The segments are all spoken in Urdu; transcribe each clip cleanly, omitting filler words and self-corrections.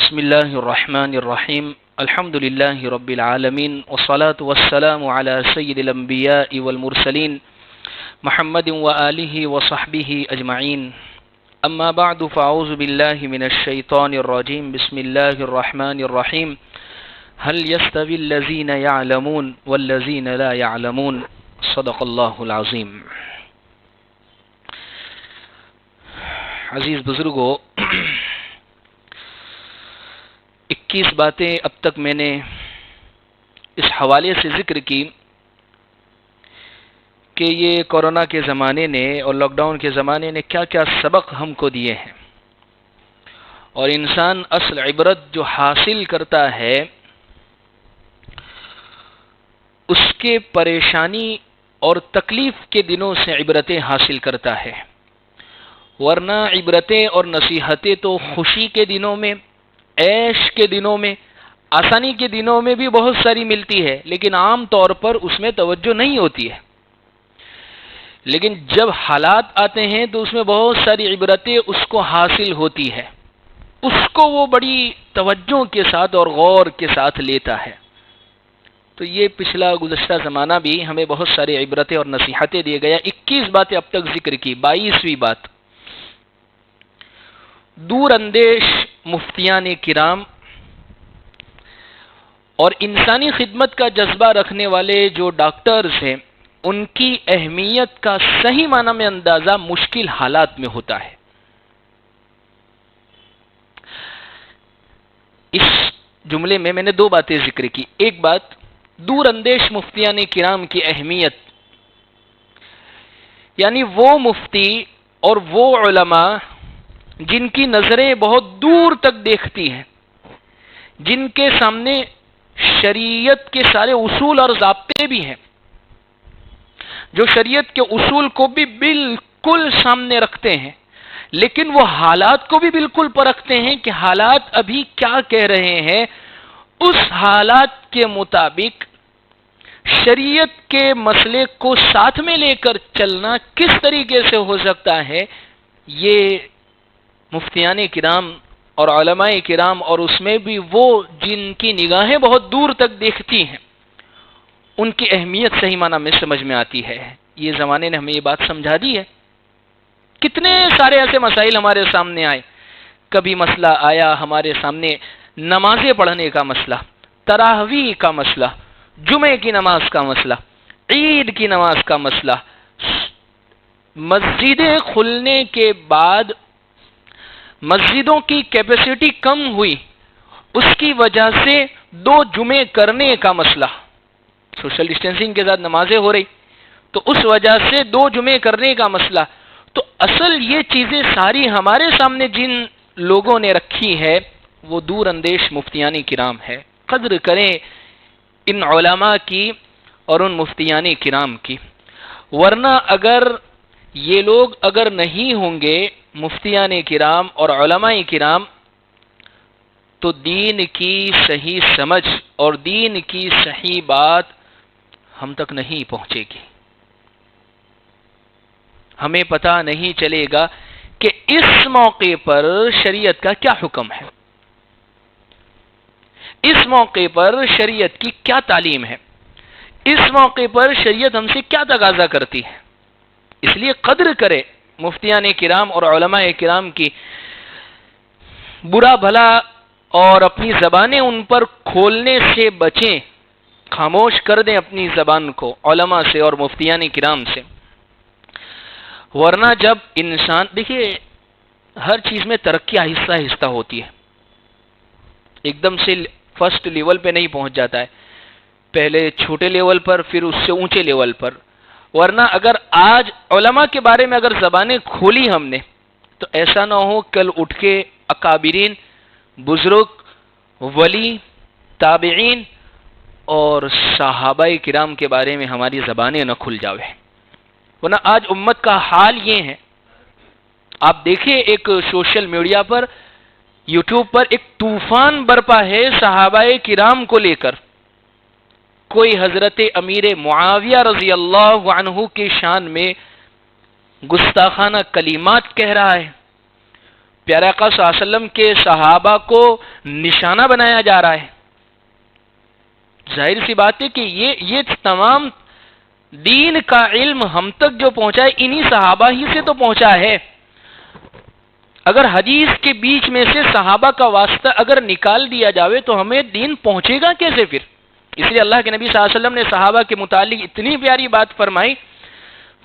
بسم الله الرحمن الرحيم الحمد لله رب العالمين والصلاة والسلام على سيد الأنبياء والمرسلين محمد وآله وصحبه أجمعين أما بعد فأعوذ بالله من الشيطان الرجيم بسم الله الرحمن الرحيم هل يستوي الذين يعلمون والذين لا يعلمون صدق الله العظيم. عزیز بزرگوں، 21 باتیں اب تک میں نے اس حوالے سے ذکر کی کہ یہ کورونا کے زمانے نے اور لاک ڈاؤن کے زمانے نے کیا کیا سبق ہم کو دیے ہیں، اور انسان اصل عبرت جو حاصل کرتا ہے اس کے پریشانی اور تکلیف کے دنوں سے عبرتیں حاصل کرتا ہے، ورنہ عبرتیں اور نصیحتیں تو خوشی کے دنوں میں، عیش کے دنوں میں، آسانی کے دنوں میں بھی بہت ساری ملتی ہے، لیکن عام طور پر اس میں توجہ نہیں ہوتی ہے. لیکن جب حالات آتے ہیں تو اس میں بہت ساری عبرتیں اس کو حاصل ہوتی ہے، اس کو وہ بڑی توجہ کے ساتھ اور غور کے ساتھ لیتا ہے. تو یہ پچھلا گزشتہ زمانہ بھی ہمیں بہت ساری عبرتیں اور نصیحتیں دیے گیا. 21 باتیں اب تک ذکر کی. 22ویں بات، دور اندیش مفتیان کرام اور انسانی خدمت کا جذبہ رکھنے والے جو ڈاکٹرز ہیں، ان کی اہمیت کا صحیح معنی میں اندازہ مشکل حالات میں ہوتا ہے. اس جملے میں نے 2 باتیں ذکر کی. ایک بات، دور اندیش مفتیان کرام کی اہمیت، یعنی وہ مفتی اور وہ علماء جن کی نظریں بہت دور تک دیکھتی ہیں، جن کے سامنے شریعت کے سارے اصول اور ضابطے بھی ہیں، جو شریعت کے اصول کو بھی بالکل سامنے رکھتے ہیں، لیکن وہ حالات کو بھی بالکل پرکھتے ہیں کہ حالات ابھی کیا کہہ رہے ہیں، اس حالات کے مطابق شریعت کے مسئلے کو ساتھ میں لے کر چلنا کس طریقے سے ہو سکتا ہے. یہ مفتیان کرام اور علماء کرام، اور اس میں بھی وہ جن کی نگاہیں بہت دور تک دیکھتی ہیں، ان کی اہمیت صحیح معنی میں سمجھ میں آتی ہے. یہ زمانے نے ہمیں یہ بات سمجھا دی ہے. کتنے سارے ایسے مسائل ہمارے سامنے آئے. کبھی مسئلہ آیا ہمارے سامنے نمازیں پڑھنے کا مسئلہ، تراویح کا مسئلہ، جمعے کی نماز کا مسئلہ، عید کی نماز کا مسئلہ. مسجدیں کھلنے کے بعد مسجدوں کی کیپیسٹی کم ہوئی، اس کی وجہ سے 2 جمعے کرنے کا مسئلہ، سوشل ڈسٹینسنگ کے ساتھ نمازیں ہو رہی تو اس وجہ سے 2 جمعے کرنے کا مسئلہ. تو اصل یہ چیزیں ساری ہمارے سامنے جن لوگوں نے رکھی ہے وہ دور اندیش مفتیان کرام ہے. قدر کریں ان علماء کی اور ان مفتیان کرام کی، ورنہ اگر یہ لوگ اگر نہیں ہوں گے، مفتیان کرام اور علماء کرام، تو دین کی صحیح سمجھ اور دین کی صحیح بات ہم تک نہیں پہنچے گی. ہمیں پتہ نہیں چلے گا کہ اس موقع پر شریعت کا کیا حکم ہے، اس موقع پر شریعت کی کیا تعلیم ہے، اس موقع پر شریعت ہم سے کیا تقاضا کرتی ہے. اس لیے قدر کرے مفتیان کرام اور علماء کرام کی، برا بھلا اور اپنی زبانیں ان پر کھولنے سے بچیں، خاموش کر دیں اپنی زبان کو علماء سے اور مفتیان کرام سے. ورنہ جب انسان، دیکھیے ہر چیز میں ترقی آہستہ آہستہ ہوتی ہے، ایک دم سے فرسٹ لیول پہ نہیں پہنچ جاتا ہے، پہلے چھوٹے لیول پر پھر اس سے اونچے لیول پر. ورنہ اگر آج علماء کے بارے میں اگر زبانیں کھولی ہم نے تو ایسا نہ ہو کل اٹھ کے اکابرین، بزرگ، ولی، تابعین اور صحابہ کرام کے بارے میں ہماری زبانیں نہ کھل جاوے. ورنہ آج امت کا حال یہ ہے، آپ دیکھیں ایک سوشل میڈیا پر، یوٹیوب پر ایک طوفان برپا ہے صحابہ کرام کو لے کر. کوئی حضرت امیر معاویہ رضی اللہ عنہ کی شان میں گستاخانہ کلمات کہہ رہا ہے، پیارے آقا صلی اللہ علیہ وسلم کے صحابہ کو نشانہ بنایا جا رہا ہے. ظاہر سی بات ہے کہ یہ تمام دین کا علم ہم تک جو پہنچا ہے انہی صحابہ ہی سے تو پہنچا ہے. اگر حدیث کے بیچ میں سے صحابہ کا واسطہ اگر نکال دیا جاوے تو ہمیں دین پہنچے گا کیسے پھر؟ اس لیے اللہ کے نبی صلی اللہ علیہ وسلم نے صحابہ کے متعلق اتنی پیاری بات فرمائی،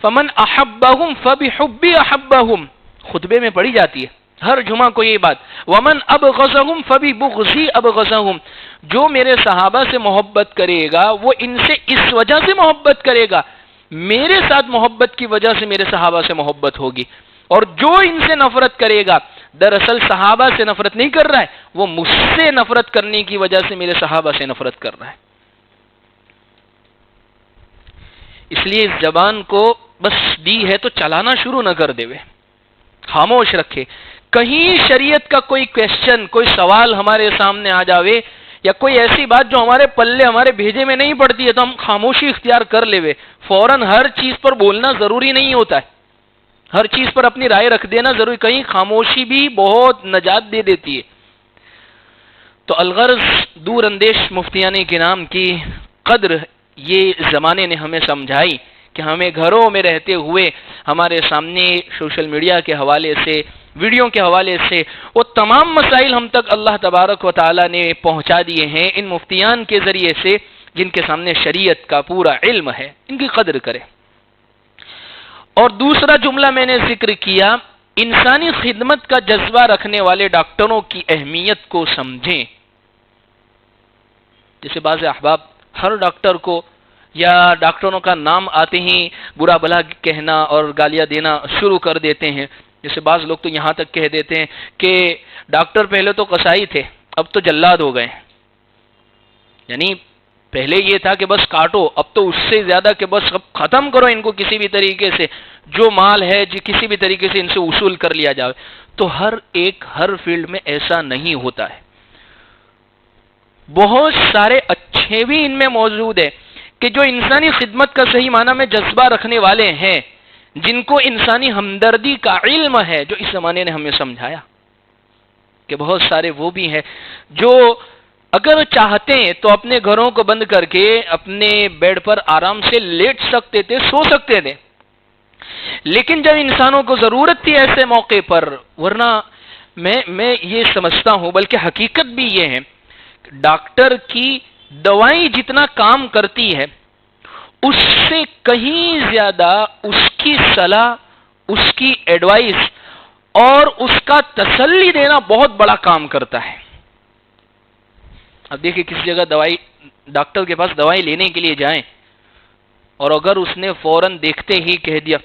فمن احبہم فبحبی احبہم، خطبے میں پڑھی جاتی ہے ہر جمعہ کو یہ بات، ومن ابغضہم فببغضی ابغضہم، جو میرے صحابہ سے محبت کرے گا وہ ان سے اس وجہ سے محبت کرے گا، میرے ساتھ محبت کی وجہ سے میرے صحابہ سے محبت ہوگی. اور جو ان سے نفرت کرے گا دراصل صحابہ سے نفرت نہیں کر رہا ہے، وہ مجھ سے نفرت کرنے کی وجہ سے میرے صحابہ سے نفرت کر رہا ہے. اس لیے اس زبان کو بس دی ہے تو چلانا شروع نہ کر دے، خاموش رکھے. کہیں شریعت کا کوئی کویسچن، کوئی سوال ہمارے سامنے آ جاوے یا کوئی ایسی بات جو ہمارے پلے ہمارے بھیجے میں نہیں پڑتی ہے تو ہم خاموشی اختیار کر لے. فوراً ہر چیز پر بولنا ضروری نہیں ہوتا ہے، ہر چیز پر اپنی رائے رکھ دینا ضروری، کہیں خاموشی بھی بہت نجات دے دیتی ہے. تو الغرض دور اندیش مفتیان کرام کی قدر یہ زمانے نے ہمیں سمجھائی کہ ہمیں گھروں میں رہتے ہوئے ہمارے سامنے سوشل میڈیا کے حوالے سے، ویڈیو کے حوالے سے وہ تمام مسائل ہم تک اللہ تبارک و تعالی نے پہنچا دیے ہیں ان مفتیان کے ذریعے سے جن کے سامنے شریعت کا پورا علم ہے. ان کی قدر کرے. اور دوسرا جملہ میں نے ذکر کیا، انسانی خدمت کا جذبہ رکھنے والے ڈاکٹروں کی اہمیت کو سمجھیں. جیسے بعض احباب ہر ڈاکٹر کو یا ڈاکٹروں کا نام آتے ہی برا بھلا کہنا اور گالیاں دینا شروع کر دیتے ہیں. جیسے بعض لوگ تو یہاں تک کہہ دیتے ہیں کہ ڈاکٹر پہلے تو قصائی تھے اب تو جلاد ہو گئے. یعنی پہلے یہ تھا کہ بس کاٹو، اب تو اس سے زیادہ کہ بس ختم کرو ان کو کسی بھی طریقے سے، جو مال ہے کسی بھی طریقے سے ان سے وصول کر لیا جائے. تو ہر فیلڈ میں ایسا نہیں ہوتا ہے. بہت سارے اچھے بھی ان میں موجود ہیں کہ جو انسانی خدمت کا صحیح معنی میں جذبہ رکھنے والے ہیں، جن کو انسانی ہمدردی کا علم ہے، جو اس زمانے نے ہمیں سمجھایا کہ بہت سارے وہ بھی ہیں جو اگر چاہتے ہیں تو اپنے گھروں کو بند کر کے اپنے بیڈ پر آرام سے لیٹ سکتے تھے، سو سکتے تھے، لیکن جب انسانوں کو ضرورت تھی ایسے موقع پر، ورنہ میں یہ سمجھتا ہوں بلکہ حقیقت بھی یہ ہے، ڈاکٹر کی دوائیں جتنا کام کرتی ہے اس سے کہیں زیادہ اس کی صلاح، اس کی ایڈوائس اور اس کا تسلی دینا بہت بڑا کام کرتا ہے. اب دیکھیں کسی جگہ ڈاکٹر کے پاس دوائی لینے کے لیے جائیں اور اگر اس نے فوراً دیکھتے ہی کہہ دیا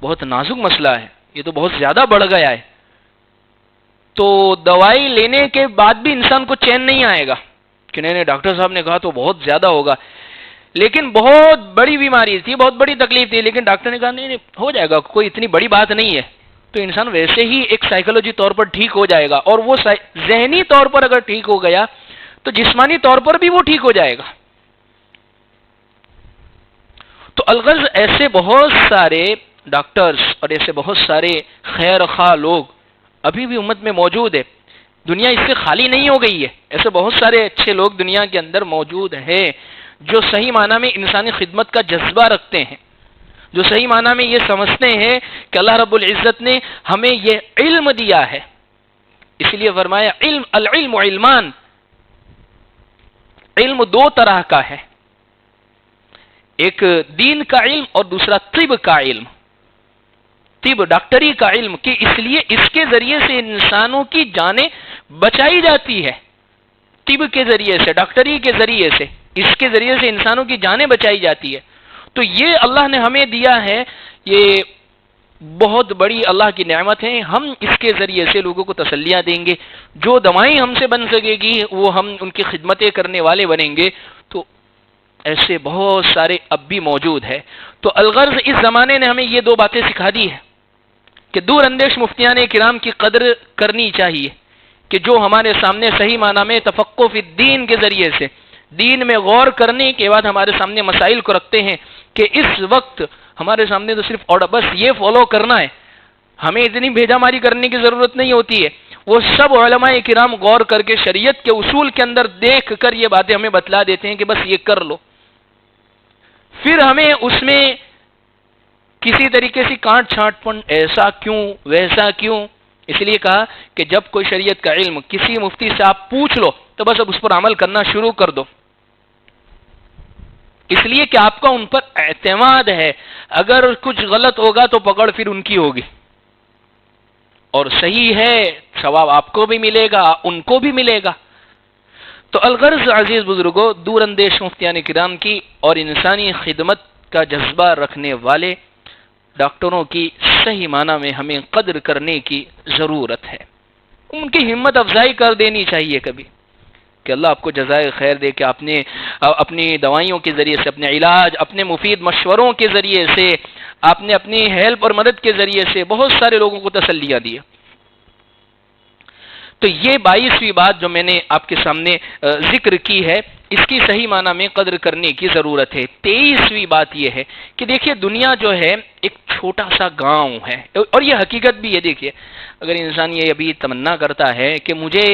بہت نازک مسئلہ ہے، یہ تو بہت زیادہ بڑھ گیا ہے، تو دوائی لینے کے بعد بھی انسان کو چین نہیں آئے گا کہ نہیں ڈاکٹر صاحب نے کہا تو بہت زیادہ ہوگا، لیکن بہت بڑی بیماری تھی، بہت بڑی تکلیف تھی، لیکن ڈاکٹر نے کہا نہیں ہو جائے گا، کوئی اتنی بڑی بات نہیں ہے، تو انسان ویسے ہی ایک سائیکولوجی طور پر ٹھیک ہو جائے گا. اور وہ ذہنی طور پر اگر ٹھیک ہو گیا تو جسمانی طور پر بھی وہ ٹھیک ہو جائے گا. تو الغرض ایسے بہت سارے ڈاکٹرز اور ایسے بہت سارے خیر خواہ لوگ ابھی بھی امت میں موجود ہے. دنیا اس سے خالی نہیں ہو گئی ہے. ایسے بہت سارے اچھے لوگ دنیا کے اندر موجود ہیں جو صحیح معنی میں انسانی خدمت کا جذبہ رکھتے ہیں، جو صحیح معنی میں یہ سمجھتے ہیں کہ اللہ رب العزت نے ہمیں یہ علم دیا ہے. اس لیے فرمایا العلم علمان، علم دو طرح کا ہے، ایک دین کا علم اور دوسرا طب کا علم. طب ڈاکٹری کا علم کہ اس لیے اس کے ذریعے سے انسانوں کی جانیں بچائی جاتی ہے. طب کے ذریعے سے، ڈاکٹری کے ذریعے سے، اس کے ذریعے سے انسانوں کی جانیں بچائی جاتی ہے. تو یہ اللہ نے ہمیں دیا ہے، یہ بہت بڑی اللہ کی نعمت ہے. ہم اس کے ذریعے سے لوگوں کو تسلیاں دیں گے. جو دوائیں ہم سے بن سکے گی وہ ہم ان کی خدمتیں کرنے والے بنیں گے. تو ایسے بہت سارے اب بھی موجود ہے. تو الغرض اس زمانے نے ہمیں یہ دو باتیں سکھا دی ہے کہ دور اندیش مفتیان کرام کی قدر کرنی چاہیے کہ جو ہمارے سامنے صحیح معنی میں تفقہ فی الدین کے ذریعے سے دین میں غور کرنے کے بعد ہمارے سامنے مسائل کو رکھتے ہیں کہ اس وقت ہمارے سامنے تو صرف اور بس یہ فالو کرنا ہے. ہمیں اتنی بھیجا ماری کرنے کی ضرورت نہیں ہوتی ہے. وہ سب علماء کرام غور کر کے شریعت کے اصول کے اندر دیکھ کر یہ باتیں ہمیں بتلا دیتے ہیں کہ بس یہ کر لو. پھر ہمیں اس میں کسی طریقے سے کانٹ چھانٹ پن ایسا کیوں ویسا کیوں، اس لیے کہا کہ جب کوئی شریعت کا علم کسی مفتی سے آپ پوچھ لو تو بس اب اس پر عمل کرنا شروع کر دو، اس لیے کہ آپ کا ان پر اعتماد ہے. اگر کچھ غلط ہوگا تو پکڑ پھر ان کی ہوگی، اور صحیح ہے ثواب آپ کو بھی ملے گا ان کو بھی ملے گا. تو الغرض عزیز بزرگوں، دور اندیش مفتیان کرام کی اور انسانی خدمت کا جذبہ رکھنے والے ڈاکٹروں کی صحیح معنی میں ہمیں قدر کرنے کی ضرورت ہے. ان کی ہمت افزائی کر دینی چاہیے کبھی کہ اللہ آپ کو جزائے خیر دے کہ آپ نے اپنی دوائیوں کے ذریعے سے، اپنے علاج، اپنے مفید مشوروں کے ذریعے سے، آپ نے اپنی ہیلپ اور مدد کے ذریعے سے بہت سارے لوگوں کو تسلیاں دی. تو یہ 22ویں بات جو میں نے آپ کے سامنے ذکر کی ہے، اس کی صحیح معنی میں قدر کرنے کی ضرورت ہے. 23ویں بات یہ ہے کہ دیکھیے دنیا جو ہے ایک چھوٹا سا گاؤں ہے، اور یہ حقیقت بھی ہے. دیکھیے اگر انسان یہ ابھی تمنا کرتا ہے کہ مجھے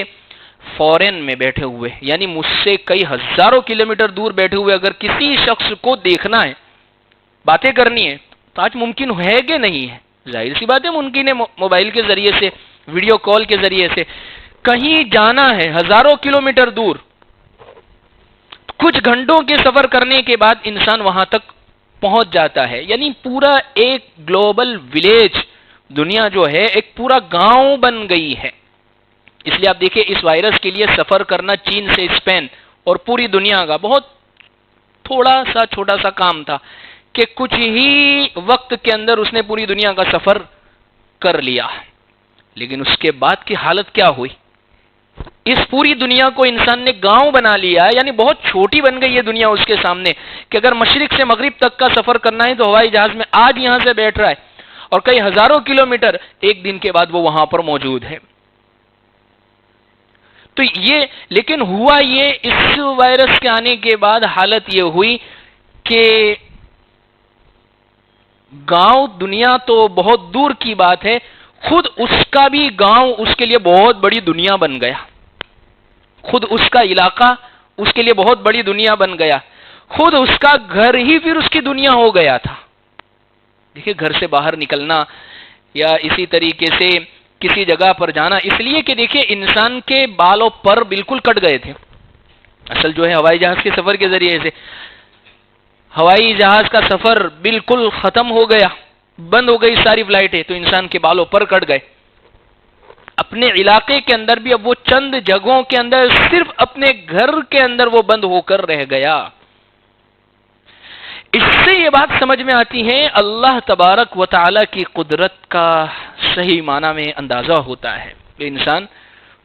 فورن میں بیٹھے ہوئے، یعنی مجھ سے کئی ہزاروں کلومیٹر دور بیٹھے ہوئے اگر کسی شخص کو دیکھنا ہے، باتیں کرنی ہے، تو آج ممکن ہے کہ نہیں ہے؟ ظاہر سی بات ہے ممکن ہے. موبائل کے ذریعے سے، ویڈیو کال کے ذریعے سے کہیں جانا ہے ہزاروں کلومیٹر دور، کچھ گھنٹوں کے سفر کرنے کے بعد انسان وہاں تک پہنچ جاتا ہے. یعنی پورا ایک گلوبل ولیج، دنیا جو ہے ایک پورا گاؤں بن گئی ہے. اس لیے آپ دیکھیں اس وائرس کے لیے سفر کرنا چین سے اسپین اور پوری دنیا کا بہت تھوڑا سا چھوٹا سا کام تھا کہ کچھ ہی وقت کے اندر اس نے پوری دنیا کا سفر کر لیا. لیکن اس کے بعد کی حالت کیا ہوئی؟ اس پوری دنیا کو انسان نے گاؤں بنا لیا، یعنی بہت چھوٹی بن گئی ہے دنیا اس کے سامنے کہ اگر مشرق سے مغرب تک کا سفر کرنا ہے تو ہوائی جہاز میں آج یہاں سے بیٹھ رہا ہے اور کئی ہزاروں کلومیٹر ایک دن کے بعد وہ وہاں پر موجود ہے. تو یہ لیکن ہوا یہ اس وائرس کے آنے کے بعد حالت یہ ہوئی کہ گاؤں دنیا تو بہت دور کی بات ہے، خود اس کا بھی گاؤں اس کے لیے بہت بڑی دنیا بن گیا. خود اس کا علاقہ اس کے لیے بہت بڑی دنیا بن گیا. خود اس کا گھر ہی پھر اس کی دنیا ہو گیا تھا. دیکھیے گھر سے باہر نکلنا یا اسی طریقے سے کسی جگہ پر جانا، اس لیے کہ دیکھیے انسان کے بال و پر بالکل کٹ گئے تھے. اصل جو ہے ہوائی جہاز کے سفر کے ذریعے سے ہوائی جہاز کا سفر بالکل ختم ہو گیا، بند ہو گئی ساری فلائٹیں، تو انسان کے بالوں پر کٹ گئے. اپنے علاقے کے اندر بھی اب وہ چند جگہوں کے اندر صرف اپنے گھر کے اندر وہ بند ہو کر رہ گیا. اس سے یہ بات سمجھ میں آتی ہے اللہ تبارک و تعالی کی قدرت کا صحیح معنی میں اندازہ ہوتا ہے. انسان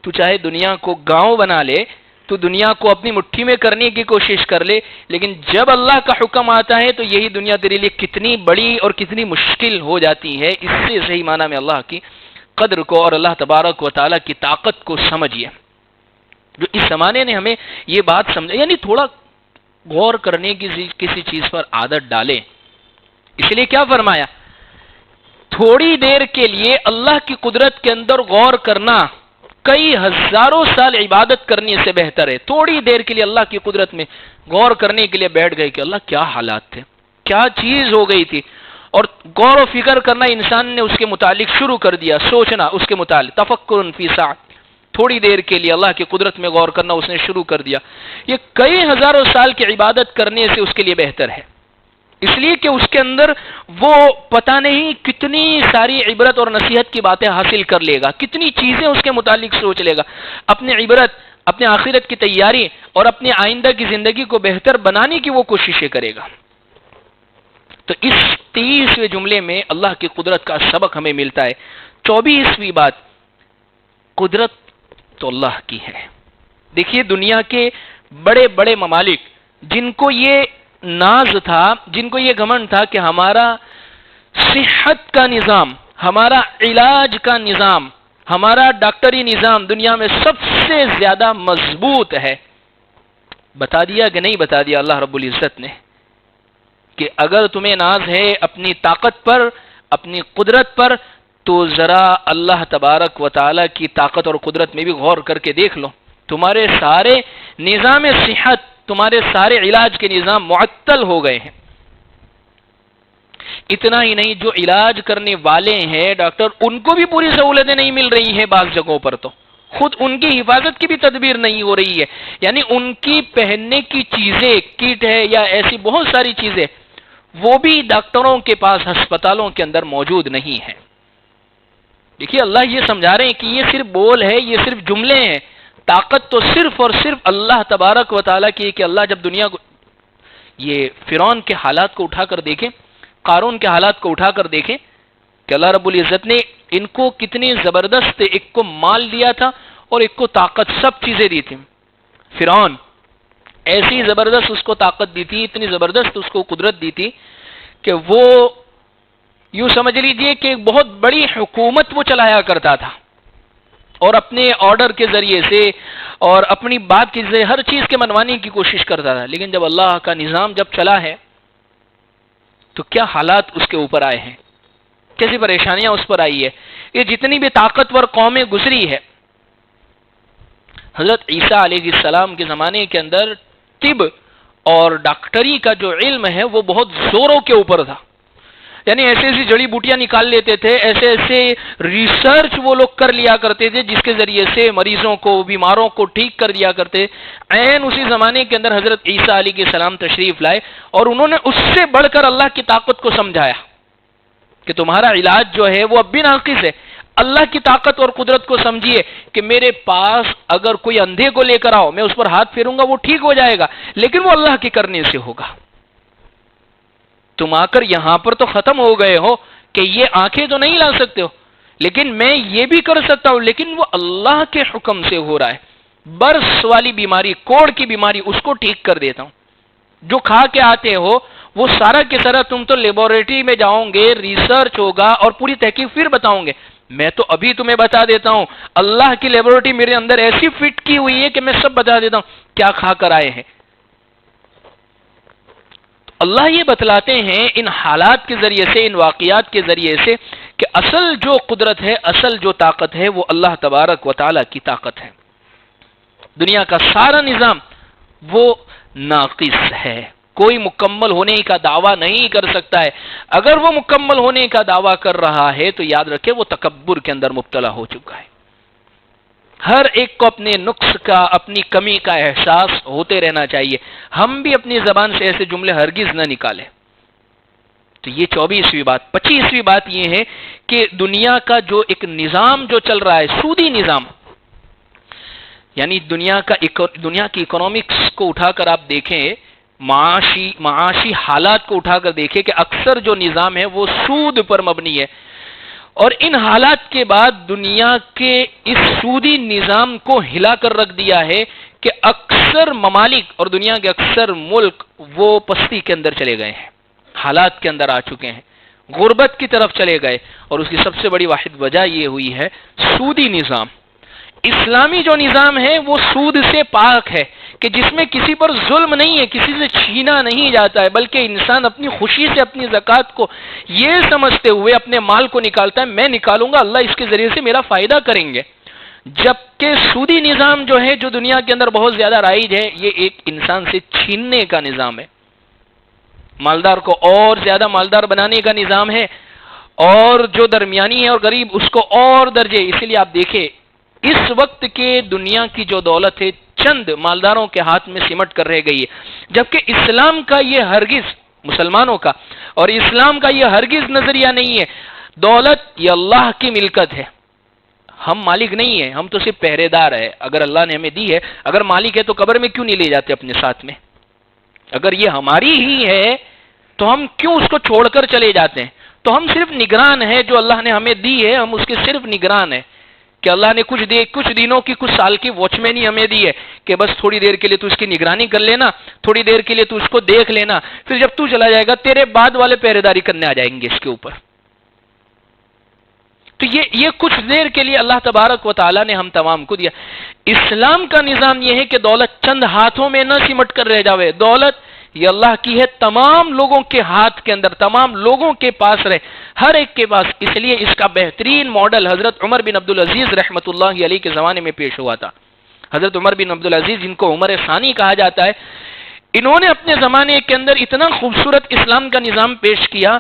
تو چاہے دنیا کو گاؤں بنا لے، تو دنیا کو اپنی مٹھی میں کرنے کی کوشش کر لے، لیکن جب اللہ کا حکم آتا ہے تو یہی دنیا تیرے لیے کتنی بڑی اور کتنی مشکل ہو جاتی ہے. اس سے صحیح معنی میں اللہ کی قدر کو اور اللہ تبارک و تعالی کی طاقت کو سمجھیے. جو اس زمانے نے ہمیں یہ بات سمجھا، یعنی تھوڑا غور کرنے کی کسی چیز پر عادت ڈالیں. اس لیے کیا فرمایا؟ تھوڑی دیر کے لیے اللہ کی قدرت کے اندر غور کرنا کئی ہزاروں سال عبادت کرنے سے بہتر ہے. تھوڑی دیر کے لیے اللہ کی قدرت میں غور کرنے کے لیے بیٹھ گئے کہ اللہ کیا حالات تھے، کیا چیز ہو گئی تھی، اور غور و فکر کرنا انسان نے اس کے متعلق شروع کر دیا، سوچنا اس کے متعلق. تفکر فی ساعت، تھوڑی دیر کے لیے اللہ کی قدرت میں غور کرنا اس نے شروع کر دیا. یہ کئی ہزاروں سال کی عبادت کرنے سے اس کے لیے بہتر ہے. اس لیے کہ اس کے اندر وہ پتہ نہیں کتنی ساری عبرت اور نصیحت کی باتیں حاصل کر لے گا، کتنی چیزیں اس کے متعلق سوچ لے گا، اپنی عبرت، اپنے آخرت کی تیاری اور اپنے آئندہ کی زندگی کو بہتر بنانے کی وہ کوششیں کرے گا. تو اس 30ویں جملے میں اللہ کی قدرت کا سبق ہمیں ملتا ہے. 24ویں بات، قدرت تو اللہ کی ہے. دیکھیے دنیا کے بڑے بڑے ممالک جن کو یہ ناز تھا، جن کو یہ گھمنڈ تھا کہ ہمارا صحت کا نظام، ہمارا علاج کا نظام، ہمارا ڈاکٹری نظام دنیا میں سب سے زیادہ مضبوط ہے، بتا دیا کہ نہیں بتا دیا اللہ رب العزت نے کہ اگر تمہیں ناز ہے اپنی طاقت پر، اپنی قدرت پر، تو ذرا اللہ تبارک و تعالی کی طاقت اور قدرت میں بھی غور کر کے دیکھ لو. تمہارے سارے نظام صحت، تمہارے سارے علاج کے نظام معطل ہو گئے ہیں. اتنا ہی نہیں، جو علاج کرنے والے ہیں ڈاکٹر، ان کو بھی پوری سہولتیں نہیں مل رہی ہیں. بعض جگہوں پر تو خود ان کی حفاظت کی بھی تدبیر نہیں ہو رہی ہے. یعنی ان کی پہننے کی چیزیں، کٹ ہے یا ایسی بہت ساری چیزیں، وہ بھی ڈاکٹروں کے پاس ہسپتالوں کے اندر موجود نہیں ہیں. دیکھیے اللہ یہ سمجھا رہے ہیں کہ یہ صرف بول ہے، یہ صرف جملے ہیں. طاقت تو صرف اور صرف اللہ تبارک و تعالیٰ کی ہے کہ اللہ جب دنیا کو، یہ فرعون کے حالات کو اٹھا کر دیکھیں، قارون کے حالات کو اٹھا کر دیکھیں کہ اللہ رب العزت نے ان کو کتنی زبردست، ایک کو مال دیا تھا اور ایک کو طاقت، سب چیزیں دی تھی. فرعون ایسی زبردست اس کو طاقت دی تھی، اتنی زبردست اس کو قدرت دی تھی کہ وہ یوں سمجھ لیجئے کہ ایک بہت بڑی حکومت وہ چلایا کرتا تھا، اور اپنے آرڈر کے ذریعے سے اور اپنی بات کے ذریعے ہر چیز کے منوانے کی کوشش کرتا تھا. لیکن جب اللہ کا نظام جب چلا ہے تو کیا حالات اس کے اوپر آئے ہیں، کیسی پریشانیاں اس پر آئی ہے. یہ جتنی بھی طاقتور قومیں گزری ہے، حضرت عیسیٰ علیہ السلام کے زمانے کے اندر طب اور ڈاکٹری کا جو علم ہے وہ بہت زوروں کے اوپر تھا. یعنی ایسے ایسی جڑی بوٹیاں نکال لیتے تھے، ایسے ایسے ریسرچ وہ لوگ کر لیا کرتے تھے جس کے ذریعے سے مریضوں کو، بیماروں کو ٹھیک کر دیا کرتے. عین اسی زمانے کے اندر حضرت عیسیٰ علیہ السلام تشریف لائے اور انہوں نے اس سے بڑھ کر اللہ کی طاقت کو سمجھایا کہ تمہارا علاج جو ہے وہ اب بھی ناقص ہے. اللہ کی طاقت اور قدرت کو سمجھیے کہ میرے پاس اگر کوئی اندھے کو لے کر آؤ، میں اس پر ہاتھ پھیروں گا، وہ ٹھیک ہو جائے گا، لیکن وہ اللہ کے کرنے سے ہوگا. تم آ کر یہاں پر تو ختم ہو گئے ہو کہ یہ آنکھیں تو نہیں لا سکتے ہو، لیکن میں یہ بھی کر سکتا ہوں، لیکن وہ اللہ کے حکم سے ہو رہا ہے. برس والی بیماری، کوڑ کی بیماری، اس کو ٹھیک کر دیتا ہوں. جو کھا کے آتے ہو وہ سارا کے سارا تم تو لیبورٹری میں جاؤ گے، ریسرچ ہوگا اور پوری تحقیق پھر بتاؤں گے. میں تو ابھی تمہیں بتا دیتا ہوں، اللہ کی لیبورٹری میرے اندر ایسی فٹ کی ہوئی ہے کہ میں سب بتا دیتا ہوں کیا کھا کر آئے ہیں. اللہ یہ بتلاتے ہیں ان حالات کے ذریعے سے، ان واقعات کے ذریعے سے، کہ اصل جو قدرت ہے، اصل جو طاقت ہے وہ اللہ تبارک و تعالی کی طاقت ہے. دنیا کا سارا نظام وہ ناقص ہے، کوئی مکمل ہونے کا دعویٰ نہیں کر سکتا ہے. اگر وہ مکمل ہونے کا دعویٰ کر رہا ہے تو یاد رکھے وہ تکبر کے اندر مبتلا ہو چکا ہے. ہر ایک کو اپنے نقص کا، اپنی کمی کا احساس ہوتے رہنا چاہیے. ہم بھی اپنی زبان سے ایسے جملے ہرگز نہ نکالیں. تو یہ 24ویں بات. 25ویں بات یہ ہے کہ دنیا کا جو ایک نظام جو چل رہا ہے، سودی نظام، یعنی دنیا کی اکنامکس کو اٹھا کر آپ دیکھیں، معاشی حالات کو اٹھا کر دیکھیں کہ اکثر جو نظام ہے وہ سود پر مبنی ہے. اور ان حالات کے بعد دنیا کے اس سودی نظام کو ہلا کر رکھ دیا ہے کہ اکثر ممالک اور دنیا کے اکثر ملک وہ پستی کے اندر چلے گئے ہیں، حالات کے اندر آ چکے ہیں، غربت کی طرف چلے گئے. اور اس کی سب سے بڑی واحد وجہ یہ ہوئی ہے سودی نظام. اسلامی جو نظام ہے وہ سود سے پاک ہے کہ جس میں کسی پر ظلم نہیں ہے، کسی سے چھینا نہیں جاتا ہے، بلکہ انسان اپنی خوشی سے اپنی زکوٰۃ کو یہ سمجھتے ہوئے اپنے مال کو نکالتا ہے، میں نکالوں گا، اللہ اس کے ذریعے سے میرا فائدہ کریں گے. جبکہ سودی نظام جو ہے، جو دنیا کے اندر بہت زیادہ رائج ہے، یہ ایک انسان سے چھیننے کا نظام ہے، مالدار کو اور زیادہ مالدار بنانے کا نظام ہے، اور جو درمیانی ہے اور غریب اس کو اور درجے. اسی لیے آپ دیکھیں اس وقت کے دنیا کی جو دولت ہے چند مالداروں کے ہاتھ میں سمٹ کر رہ گئی ہے، جبکہ اسلام کا یہ ہرگز، مسلمانوں کا اور اسلام کا یہ ہرگز نظریہ نہیں ہے. دولت یہ اللہ کی ملکت ہے، ہم مالک نہیں ہیں، ہم تو صرف پہرے دار ہیں. اگر اللہ نے ہمیں دی ہے، اگر مالک ہے تو قبر میں کیوں نہیں لے جاتے اپنے ساتھ میں؟ اگر یہ ہماری ہی ہے تو ہم کیوں اس کو چھوڑ کر چلے جاتے ہیں؟ تو ہم صرف نگران ہیں، جو اللہ نے ہمیں دی ہے ہم اس کے صرف نگران ہیں. کہ اللہ نے کچھ دنوں کی، کچھ سال کی واچ مین ہی ہمیں دی ہے کہ بس تھوڑی دیر کے لیے تو اس کی نگرانی کر لینا، تھوڑی دیر کے لیے تو اس کو دیکھ لینا، پھر جب تو چلا جائے گا تیرے بعد والے پہرے داری کرنے آ جائیں گے اس کے اوپر. تو یہ کچھ دیر کے لیے اللہ تبارک و تعالیٰ نے ہم تمام کو دیا. اسلام کا نظام یہ ہے کہ دولت چند ہاتھوں میں نہ سمٹ کر رہ جاوے. دولت یہ اللہ کی ہے، تمام لوگوں کے ہاتھ کے اندر، تمام لوگوں کے پاس رہے، ہر ایک کے پاس. اس لیے اس کا بہترین ماڈل حضرت عمر بن عبدالعزیز رحمۃ اللہ علیہ کے زمانے میں پیش ہوا تھا. حضرت عمر بن عبدالعزیز، جن کو عمر ثانی کہا جاتا ہے، انہوں نے اپنے زمانے کے اندر اتنا خوبصورت اسلام کا نظام پیش کیا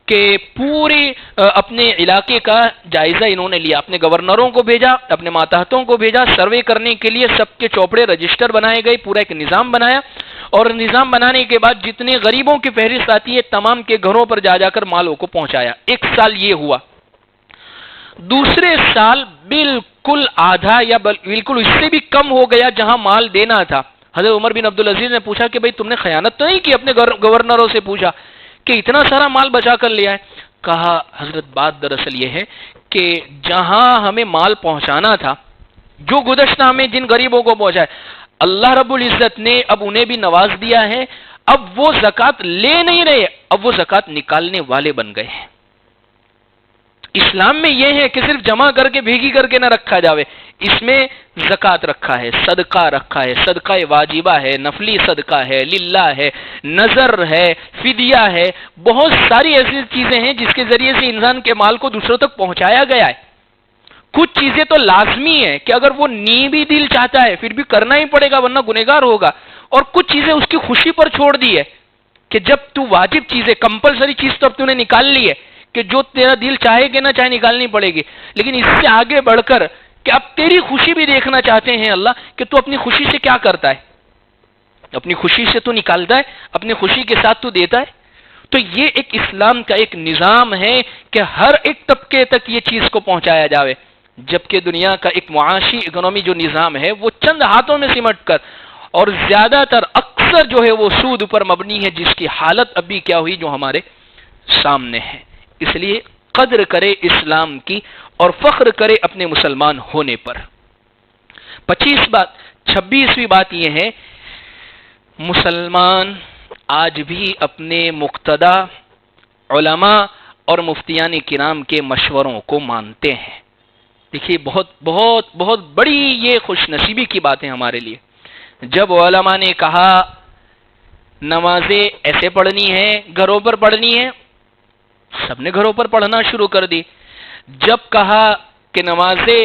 کہ پورے اپنے علاقے کا جائزہ انہوں نے لیا، اپنے گورنروں کو بھیجا، اپنے ماتحتوں کو بھیجا سروے کرنے کے لیے، سب کے چوپڑے رجسٹر بنائے گئے، پورا ایک نظام بنایا، اور نظام بنانے کے بعد جتنے غریبوں کی فہرست آتی ہے تمام کے گھروں پر جا جا کر مالوں کو پہنچایا. ایک سال یہ ہوا. دوسرے سال بالکل آدھا یا بالکل اس سے بھی کم ہو گیا جہاں مال دینا تھا. حضرت عمر بن عبدالعزیز نے پوچھا کہ بھئی تم نے خیانت تو نہیں کی؟ اپنے گورنروں سے پوچھا کہ اتنا سارا مال بچا کر لیا ہے. کہا حضرت بات دراصل یہ ہے کہ جہاں ہمیں مال پہنچانا تھا، جو گزشتہ ہمیں جن غریبوں کو پہنچائے، اللہ رب العزت نے اب انہیں بھی نواز دیا ہے. اب وہ زکوٰۃ لے نہیں رہے، اب وہ زکوٰۃ نکالنے والے بن گئے ہیں. اسلام میں یہ ہے کہ صرف جمع کر کے بھیگی کر کے نہ رکھا جاوے، اس میں زکوٰۃ رکھا ہے، صدقہ رکھا ہے، صدقہ واجبہ ہے، نفلی صدقہ ہے، للہ ہے، نذر ہے، فدیہ ہے، بہت ساری ایسی چیزیں ہیں جس کے ذریعے سے انسان کے مال کو دوسروں تک پہنچایا گیا ہے. کچھ چیزیں تو لازمی ہے کہ اگر وہ بھی دل چاہتا ہے پھر بھی کرنا ہی پڑے گا ورنہ گنہگار ہوگا، اور کچھ چیزیں اس کی خوشی پر چھوڑ دی ہے کہ جب تو واجب چیزیں، کمپلسری چیز تو اب تو نے نکال لی ہے کہ جو تیرا دل چاہے کہ نہ چاہے نکالنی پڑے گی، لیکن اس سے آگے بڑھ کر کہ اب تیری خوشی بھی دیکھنا چاہتے ہیں اللہ کہ تو اپنی خوشی سے کیا کرتا ہے، اپنی خوشی سے تو نکالتا ہے، اپنی خوشی کے ساتھ تو دیتا ہے. تو یہ ایک اسلام کا ایک نظام ہے کہ ہر ایک طبقے تک یہ چیز کو پہنچایا جاوے، جبکہ دنیا کا ایک معاشی اکنومی جو نظام ہے وہ چند ہاتھوں میں سمٹ کر اور زیادہ تر اکثر جو ہے وہ سود پر مبنی ہے، جس کی حالت ابھی کیا ہوئی جو ہمارے سامنے ہے. اس لیے قدر کرے اسلام کی اور فخر کرے اپنے مسلمان ہونے پر. 26ویں بات یہ ہے، مسلمان آج بھی اپنے مقتدی علماء اور مفتیان کرام کے مشوروں کو مانتے ہیں. دیکھیے بہت بہت بہت بڑی یہ خوش نصیبی کی بات ہے ہمارے لیے. جب علماء نے کہا نمازیں ایسے پڑھنی ہے، گھروں پر پڑھنی ہے، سب نے گھروں پر پڑھنا شروع کر دی. جب کہا کہ نمازیں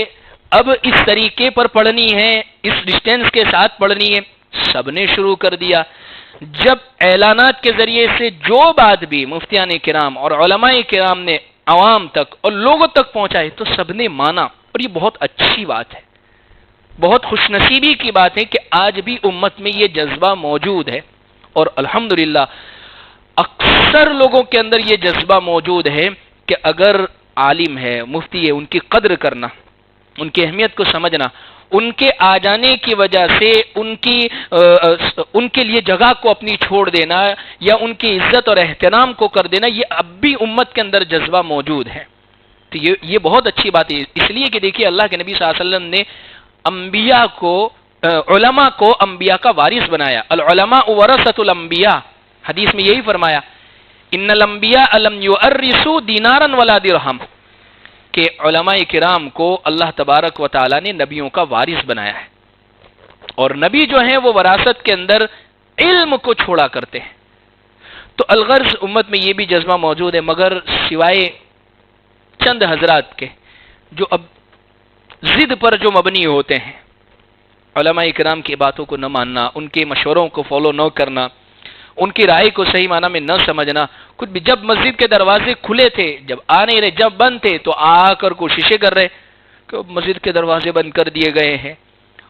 اب اس طریقے پر پڑھنی ہے، اس ڈسٹینس کے ساتھ پڑھنی ہے، سب نے شروع کر دیا. جب اعلانات کے ذریعے سے جو بات بھی مفتیان کرام اور علماء کرام نے عوام تک اور لوگوں تک پہنچائی تو سب نے مانا، اور یہ بہت اچھی بات ہے، بہت خوش نصیبی کی بات ہے کہ آج بھی امت میں یہ جذبہ موجود ہے. اور الحمدللہ اکثر لوگوں کے اندر یہ جذبہ موجود ہے کہ اگر عالم ہے، مفتی ہے، ان کی قدر کرنا، ان کی اہمیت کو سمجھنا، ان کے آ جانے کی وجہ سے ان کے لیے جگہ کو اپنی چھوڑ دینا یا ان کی عزت اور احترام کو کر دینا، یہ اب بھی امت کے اندر جذبہ موجود ہے. تو یہ بہت اچھی بات ہے. اس لیے کہ دیکھیے اللہ کے نبی صلی اللہ علیہ وسلم نے انبیاء کو، علماء کو انبیاء کا وارث بنایا. العلماء ورثۃ الانبیاء، حدیث میں یہی فرمایا ان الانبیاء لم یورثوا دینارا ولا درہم، کہ علماء کرام کو اللہ تبارک و تعالی نے نبیوں کا وارث بنایا ہے. اور نبی جو ہیں وہ وراثت کے اندر علم کو چھوڑا کرتے ہیں. تو الغرض امت میں یہ بھی جذبہ موجود ہے، مگر سوائے چند حضرات کے جو اب ضد پر جو مبنی ہوتے ہیں، علماء کرام کی باتوں کو نہ ماننا، ان کے مشوروں کو فالو نہ کرنا، ان کی رائے کو صحیح معنی میں نہ سمجھنا. کچھ بھی جب مسجد کے دروازے کھلے تھے، جب آ نہیں رہے، جب بند تھے تو آ کر کوششیں کر رہے کہ مسجد کے دروازے بند کر دیے گئے ہیں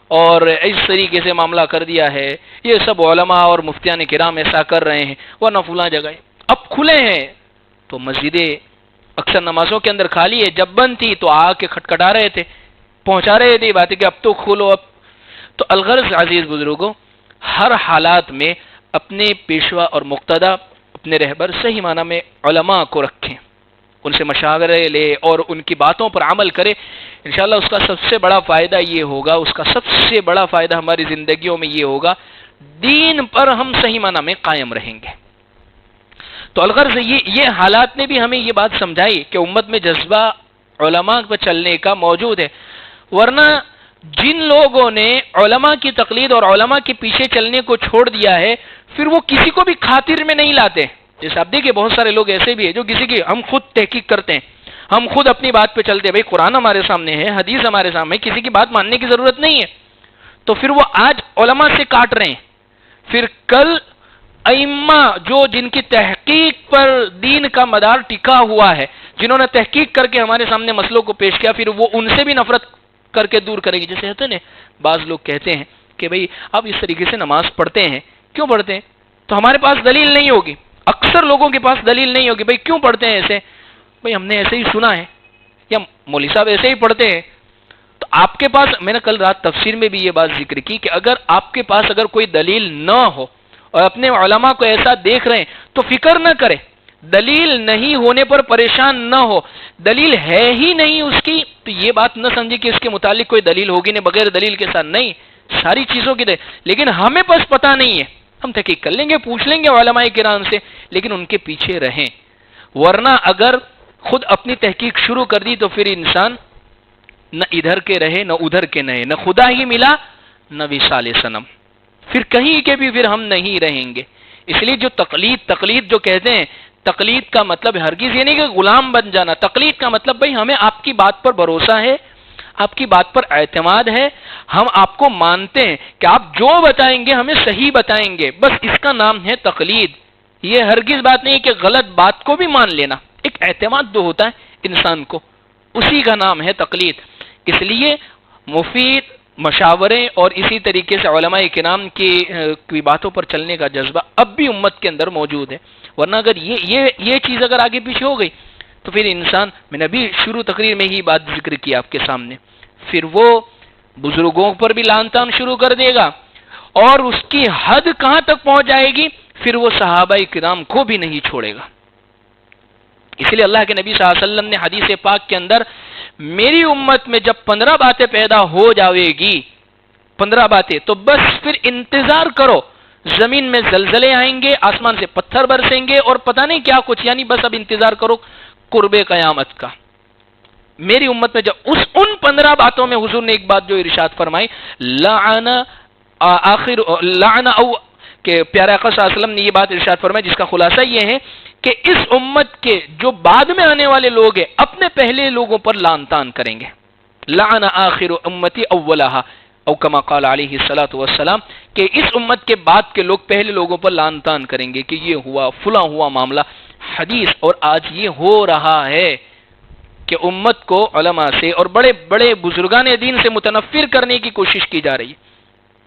اور اس طریقے سے معاملہ کر دیا ہے، یہ سب علماء اور مفتیان کرام ایسا کر رہے ہیں، ورنہ فلاں جگہ اب کھلے ہیں تو مسجدیں اکثر نمازوں کے اندر خالی ہے، جب بند تھی تو آ کے کھٹکھٹا رہے تھے، پہنچا رہے تھے باتیں کہ اب تو کھولو اب. تو الغرض عزیز بزرگوں، ہر حالات میں اپنے پیشوا اور مقتدی، اپنے رہبر صحیح معنی میں علماء کو رکھیں، ان سے مشاورے لے اور ان کی باتوں پر عمل کرے. انشاءاللہ اس کا سب سے بڑا فائدہ یہ ہوگا، اس کا سب سے بڑا فائدہ ہماری زندگیوں میں یہ ہوگا، دین پر ہم صحیح معنی میں قائم رہیں گے. تو الغرض یہ حالات نے بھی ہمیں یہ بات سمجھائی کہ امت میں جذبہ علماء پر چلنے کا موجود ہے. ورنہ جن لوگوں نے علماء کی تقلید اور علماء کے پیچھے چلنے کو چھوڑ دیا ہے، پھر وہ کسی کو بھی خاطر میں نہیں لاتے. جیسے آپ دیکھیں بہت سارے لوگ ایسے بھی ہیں جو کسی کی ہم خود تحقیق کرتے ہیں, ہم خود اپنی بات پہ چلتے ہیں, بھائی قرآن ہمارے سامنے ہے, حدیث ہمارے سامنے ہے, کسی کی بات ماننے کی ضرورت نہیں ہے. تو پھر وہ آج علماء سے کاٹ رہے ہیں, پھر کل ائمہ جو جن کی تحقیق پر دین کا مدار ٹکا ہوا ہے, جنہوں نے تحقیق کر کے ہمارے سامنے مسئلوں کو پیش کیا, پھر وہ ان سے بھی نفرت کر کے دور کرے گی. جیسے ہوتے ہیں بعض لوگ کہتے ہیں کہ بھئی آپ اس طریقے سے نماز پڑھتے ہیں, کیوں پڑھتے ہیں؟ تو ہمارے پاس دلیل نہیں ہوگی, اکثر لوگوں کے پاس دلیل نہیں ہوگی. بھئی کیوں پڑھتے ہیں ایسے؟ بھئی ہم نے ایسے ہی سنا ہے, یا مولوی صاحب ایسے ہی پڑھتے ہیں. تو آپ کے پاس, میں نے کل رات تفسیر میں بھی یہ بات ذکر کی کہ اگر آپ کے پاس اگر کوئی دلیل نہ ہو اور اپنے علماء کو ایسا دیکھ رہے ہیں تو فکر نہ کرے, دلیل نہیں ہونے پر پریشان نہ ہو. دلیل ہے ہی نہیں اس کی تو یہ بات نہ سمجھے کہ اس کے متعلق کوئی دلیل ہوگی نہیں, بغیر دلیل کے ساتھ نہیں, ساری چیزوں کی دلیل. لیکن ہمیں بس پتہ نہیں ہے, ہم تحقیق کر لیں گے, پوچھ لیں گے علماء کرام سے, لیکن ان کے پیچھے رہیں. ورنہ اگر خود اپنی تحقیق شروع کر دی تو پھر انسان نہ ادھر کے رہے نہ ادھر کے رہے, نہ خدا ہی ملا نہ وصال صنم, پھر کہیں کے بھی پھر ہم نہیں رہیں گے. اس لیے جو تقلید جو کہتے ہیں, تقلید کا مطلب ہرگز یہ نہیں کہ غلام بن جانا. تقلید کا مطلب بھئی ہمیں آپ کی بات پر بھروسہ ہے, آپ کی بات پر اعتماد ہے, ہم آپ کو مانتے ہیں کہ آپ جو بتائیں گے ہمیں صحیح بتائیں گے, بس اس کا نام ہے تقلید. یہ ہرگز بات نہیں کہ غلط بات کو بھی مان لینا, ایک اعتماد جو ہوتا ہے انسان کو, اسی کا نام ہے تقلید. اس لیے مفید مشاورے اور اسی طریقے سے علماء کرام کی باتوں پر چلنے کا جذبہ اب بھی امت کے اندر موجود ہے. ورنہ اگر یہ چیز اگر آگے پیچھے ہو گئی تو پھر انسان, میں نے ابھی شروع تقریر میں ہی بات ذکر کی آپ کے سامنے, پھر وہ بزرگوں پر بھی لعن طعن شروع کر دے گا, اور اس کی حد کہاں تک پہنچ جائے گی, پھر وہ صحابہ کرام کو بھی نہیں چھوڑے گا. اس لیے اللہ کے نبی صلی اللہ علیہ وسلم نے حدیث پاک کے اندر میری امت میں جب 15 باتیں پیدا ہو جاوے گی, 15 باتیں, تو بس پھر انتظار کرو, زمین میں زلزلے آئیں گے, آسمان سے پتھر برسیں گے اور پتہ نہیں کیا کچھ, یعنی بس اب انتظار کرو قرب قیامت کا. میری امت میں جب ان 15 باتوں میں حضور نے ایک بات جو ارشاد فرمائی, کہ پیارے آقا صلی اللہ علیہ وسلم نے یہ بات ارشاد فرمائی جس کا خلاصہ یہ ہے کہ اس امت کے جو بعد میں آنے والے لوگ ہیں اپنے پہلے لوگوں پر لعن طعن کریں گے. لعن آخر امتی اولہا, او کما قال علیہ الصلوۃ والسلام, کہ اس امت کے بعد کے لوگ پہلے لوگوں پر لعن طعن کریں گے کہ یہ ہوا فلاں ہوا معاملہ. حدیث, اور آج یہ ہو رہا ہے کہ امت کو علماء سے اور بڑے بڑے بزرگان دین سے متنفر کرنے کی کوشش کی جا رہی ہے,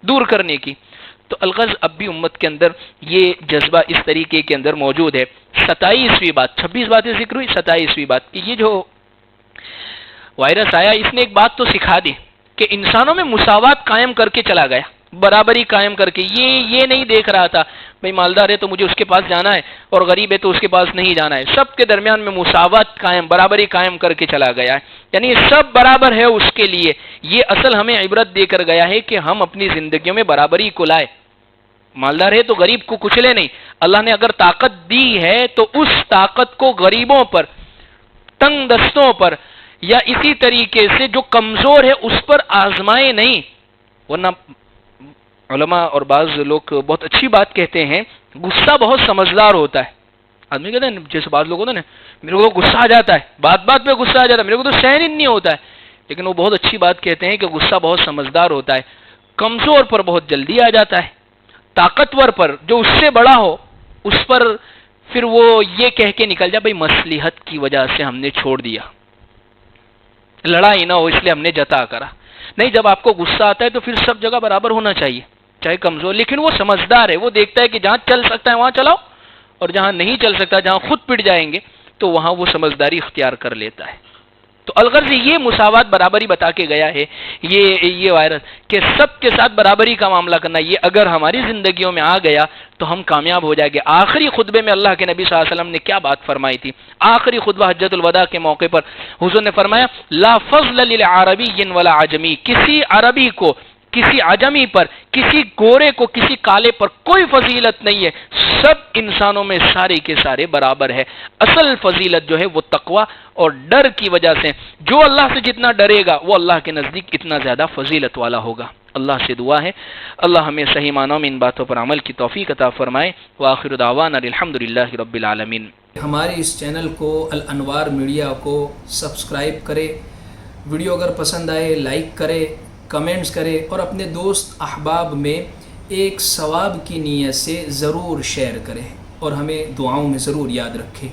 دور کرنے کی. تو الغرض اب بھی امت کے اندر یہ جذبہ اس طریقے کے اندر موجود ہے. 27ویں بات, 26 باتیں ذکر ہوئی, 27ویں بات کہ یہ جو وائرس آیا اس نے ایک بات تو سکھا دی کہ انسانوں میں مساوات قائم کر کے چلا گیا, برابری قائم کر کے. یہ نہیں دیکھ رہا تھا بھئی مالدار ہے تو مجھے اس کے پاس جانا ہے اور غریب ہے تو اس کے پاس نہیں جانا ہے, سب کے درمیان میں مساوات قائم, برابری قائم کر کے چلا گیا ہے, یعنی سب برابر ہے اس کے لیے. یہ اصل ہمیں عبرت دے کر گیا ہے کہ ہم اپنی زندگیوں میں برابری کو لائے. مالدار ہے تو غریب کو کچلے نہیں. اللہ نے اگر طاقت دی ہے تو اس طاقت کو غریبوں پر, تنگ دستوں پر, یا اسی طریقے سے جو کمزور ہے اس پر آزمائے نہیں. ورنہ علماء اور بعض لوگ بہت اچھی بات کہتے ہیں, غصہ بہت سمجھدار ہوتا ہے. آدمی کہتے ہیں جیسے بعض لوگ ہوتے ہیں نا, میرے کو غصہ آ جاتا ہے, بات میں غصہ آ جاتا ہے, میرے کو تو سہن ہی نہیں ہوتا ہے. لیکن وہ بہت اچھی بات کہتے ہیں کہ غصہ بہت سمجھدار ہوتا ہے, کمزور پر بہت جلدی آ جاتا ہے, طاقتور پر جو اس سے بڑا ہو اس پر پھر وہ یہ کہہ کے نکل جائے بھئی مصلحت کی وجہ سے ہم نے چھوڑ دیا, لڑائی نہ ہو اس لیے ہم نے جتا کرا. نہیں, جب آپ کو غصہ آتا ہے تو پھر سب جگہ برابر ہونا چاہیے, چاہے کمزور. لیکن وہ سمجھدار ہے, وہ دیکھتا ہے کہ جہاں چل سکتا ہے وہاں چلاؤ, اور جہاں نہیں چل سکتا, جہاں خود پٹ جائیں گے تو وہاں وہ سمجھداری اختیار کر لیتا ہے. تو الغرض یہ مساوات برابری بتا کے گیا ہے یہ وائرس کہ سب کے ساتھ برابری کا معاملہ کرنا. یہ اگر ہماری زندگیوں میں آ گیا تو ہم کامیاب ہو جائیں گے. آخری خطبے میں اللہ کے نبی صلی اللہ علیہ وسلم نے کیا بات فرمائی تھی؟ آخری خطبہ حجۃ الوداع کے موقع پر حضور نے فرمایا لا فضل للعربی ولا عجمی, کسی عربی کو, کسی عجمی پر, کسی گورے کو, کسی کالے پر کوئی فضیلت نہیں ہے, سب انسانوں میں سارے کے سارے برابر ہے. اصل فضیلت جو ہے وہ تقوی اور ڈر کی وجہ سے, جو اللہ سے جتنا ڈرے گا وہ اللہ کے نزدیک اتنا زیادہ فضیلت والا ہوگا. اللہ سے دعا ہے اللہ ہمیں صحیح معنوں میں ان باتوں پر عمل کی توفیق عطا فرمائے۔ وآخر دعوانا الحمدللہ رب العالمین۔ ہمارے اس چینل کو الانوار میڈیا کو سبسکرائب کرے، ویڈیو اگر پسند آئے لائک کرے، کمنٹس کرے اور اپنے دوست احباب میں ایک ثواب کی نیت سے ضرور شیئر کرے اور ہمیں دعاؤں میں ضرور یاد رکھے۔